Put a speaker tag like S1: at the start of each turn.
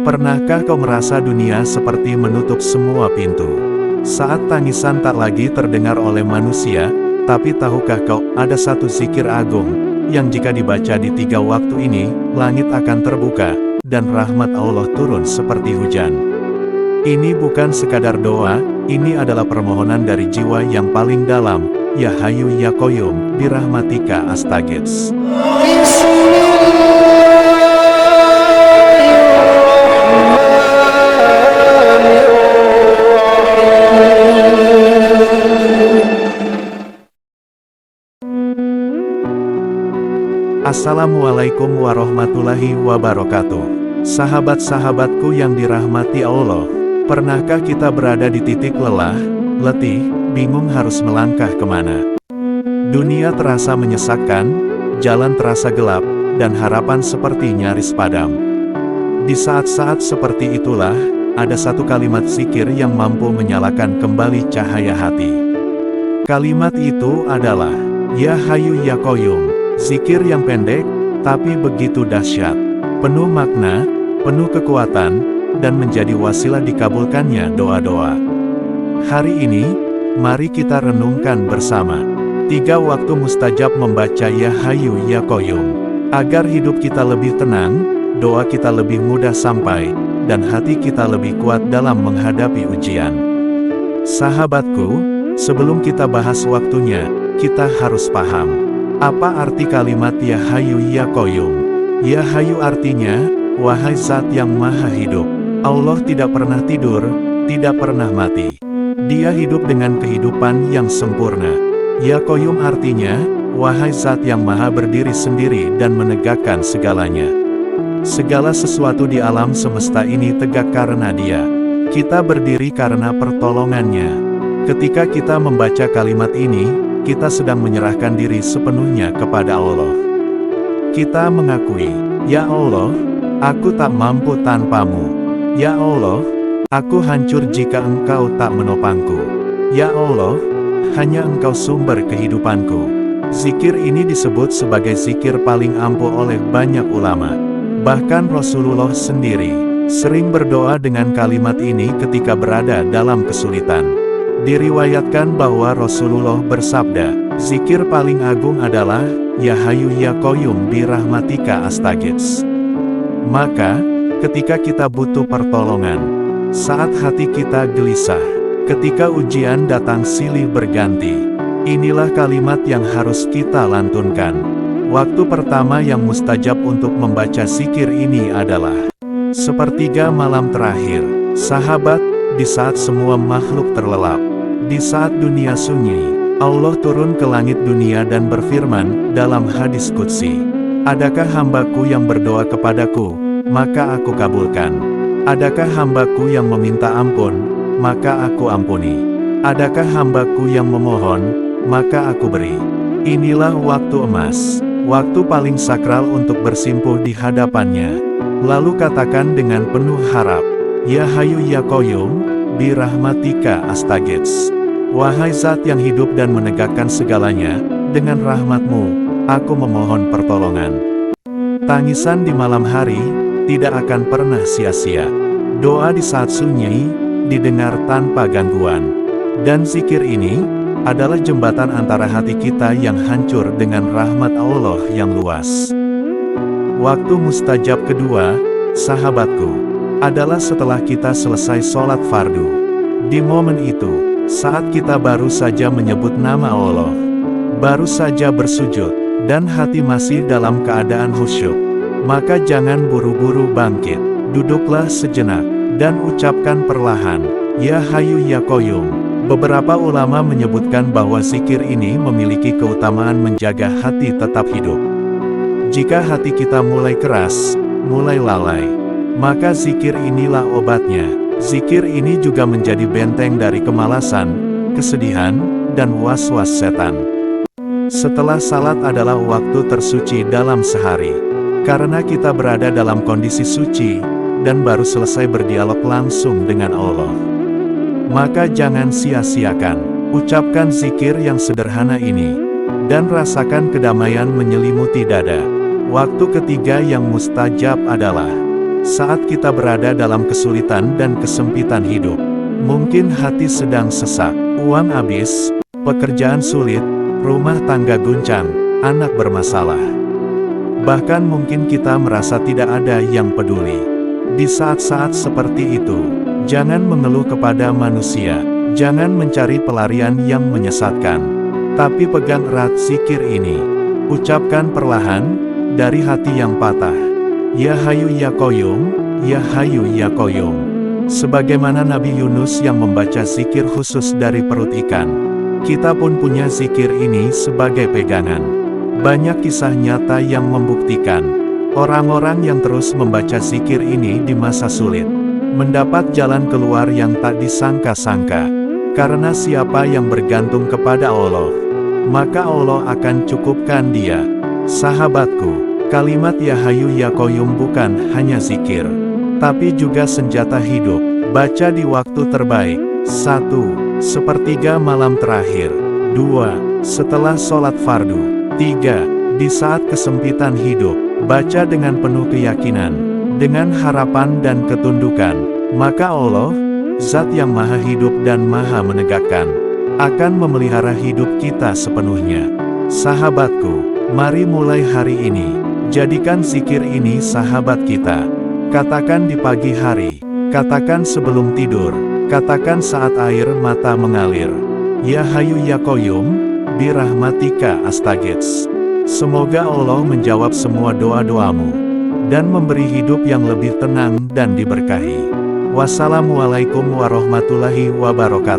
S1: Pernahkah kau merasa dunia seperti menutup semua pintu? Saat tangisan tak lagi terdengar oleh manusia, tapi tahukah kau, ada satu zikir agung, yang jika dibaca di 3 waktu ini, langit akan terbuka, dan rahmat Allah turun seperti hujan. Ini bukan sekadar doa, ini adalah permohonan dari jiwa yang paling dalam, Ya Hayyu Ya Qayyum, birahmatika astaghits. Assalamualaikum warahmatullahi wabarakatuh. Sahabat-sahabatku yang dirahmati Allah, pernahkah kita berada di titik lelah, letih, bingung harus melangkah kemana? Dunia terasa menyesakkan, jalan terasa gelap, dan harapan seperti nyaris padam. Di saat-saat seperti itulah, ada satu kalimat zikir yang mampu menyalakan kembali cahaya hati. Kalimat itu adalah, Ya Hayyu Ya Qayyum. Zikir yang pendek, tapi begitu dahsyat, penuh makna, penuh kekuatan, dan menjadi wasilah dikabulkannya doa-doa. Hari ini, mari kita renungkan bersama. 3 waktu mustajab membaca Ya Hayyu Ya Qayyum. Agar hidup kita lebih tenang, doa kita lebih mudah sampai, dan hati kita lebih kuat dalam menghadapi ujian. Sahabatku, sebelum kita bahas waktunya, kita harus paham. Apa arti kalimat Ya Hayyu Ya Qayyum? Ya Hayyu artinya, wahai Zat yang Maha Hidup. Allah tidak pernah tidur, tidak pernah mati. Dia hidup dengan kehidupan yang sempurna. Ya Qayyum artinya, wahai Zat yang Maha berdiri sendiri dan menegakkan segalanya. Segala sesuatu di alam semesta ini tegak karena Dia. Kita berdiri karena pertolongannya. Ketika kita membaca kalimat ini, kita sedang menyerahkan diri sepenuhnya kepada Allah. Kita mengakui, Ya Allah, aku tak mampu tanpamu. Ya Allah, aku hancur jika Engkau tak menopangku. Ya Allah, hanya Engkau sumber kehidupanku. Zikir ini disebut sebagai zikir paling ampuh oleh banyak ulama. Bahkan Rasulullah sendiri sering berdoa dengan kalimat ini ketika berada dalam kesulitan. Diriwayatkan bahwa Rasulullah bersabda, zikir paling agung adalah, Ya Hayyu Ya Qayyum birahmatika astaghits. Maka, ketika kita butuh pertolongan, saat hati kita gelisah, ketika ujian datang silih berganti, inilah kalimat yang harus kita lantunkan. Waktu pertama yang mustajab untuk membaca zikir ini adalah sepertiga malam terakhir, sahabat, di saat semua makhluk terlelap. Di saat dunia sunyi, Allah turun ke langit dunia dan berfirman, dalam hadis qudsi, adakah hambaku yang berdoa kepadaku, maka aku kabulkan. Adakah hambaku yang meminta ampun, maka aku ampuni. Adakah hambaku yang memohon, maka aku beri. Inilah waktu emas, waktu paling sakral untuk bersimpuh di hadapannya. Lalu katakan dengan penuh harap, Ya Hayyu Ya Qayyum, birahmatika astaghits. Wahai Zat yang hidup dan menegakkan segalanya, dengan rahmat-Mu, aku memohon pertolongan. Tangisan di malam hari, tidak akan pernah sia-sia. Doa di saat sunyi, didengar tanpa gangguan. Dan zikir ini, adalah jembatan antara hati kita yang hancur dengan rahmat Allah yang luas. Waktu mustajab kedua, sahabatku, adalah setelah kita selesai sholat fardu. Di momen itu, saat kita baru saja menyebut nama Allah, baru saja bersujud, dan hati masih dalam keadaan khusyuk, maka jangan buru-buru bangkit, duduklah sejenak, dan ucapkan perlahan, Ya Hayyu Ya Qayyum. Beberapa ulama menyebutkan bahwa zikir ini memiliki keutamaan menjaga hati tetap hidup. Jika hati kita mulai keras, mulai lalai, maka zikir inilah obatnya. Zikir ini juga menjadi benteng dari kemalasan, kesedihan, dan was-was setan. Setelah salat adalah waktu tersuci dalam sehari. Karena kita berada dalam kondisi suci, dan baru selesai berdialog langsung dengan Allah. Maka jangan sia-siakan, ucapkan zikir yang sederhana ini, dan rasakan kedamaian menyelimuti dada. Waktu ketiga yang mustajab adalah Saat kita berada dalam kesulitan dan kesempitan hidup, mungkin hati sedang sesak, uang habis, pekerjaan sulit, rumah tangga guncang, anak bermasalah. Bahkan mungkin kita merasa tidak ada yang peduli. Di saat-saat seperti itu, jangan mengeluh kepada manusia, jangan mencari pelarian yang menyesatkan. Tapi pegang erat zikir ini. Ucapkan perlahan, dari hati yang patah. Ya Hayu Ya Qayyum, Ya Hayu Ya Qayyum. Sebagaimana Nabi Yunus yang membaca zikir khusus dari perut ikan, kita pun punya zikir ini sebagai pegangan. Banyak kisah nyata yang membuktikan, orang-orang yang terus membaca zikir ini di masa sulit, mendapat jalan keluar yang tak disangka-sangka. Karena siapa yang bergantung kepada Allah, maka Allah akan cukupkan dia. Sahabatku, kalimat Ya Hayu Ya Qayyum bukan hanya zikir, tapi juga senjata hidup. Baca di waktu terbaik. 1. Sepertiga malam terakhir. 2. Setelah sholat fardu. 3. Di saat kesempitan hidup. Baca dengan penuh keyakinan, dengan harapan dan ketundukan. Maka Allah, Zat yang maha hidup dan maha menegakkan, akan memelihara hidup kita sepenuhnya. Sahabatku, mari mulai hari ini. Jadikan zikir ini sahabat kita. Katakan di pagi hari, katakan sebelum tidur, katakan saat air mata mengalir. Ya Hayu Ya Qayyum, birahmatika astaghits. Semoga Allah menjawab semua doa-doamu, dan memberi hidup yang lebih tenang dan diberkahi. Wassalamualaikum warahmatullahi wabarakatuh.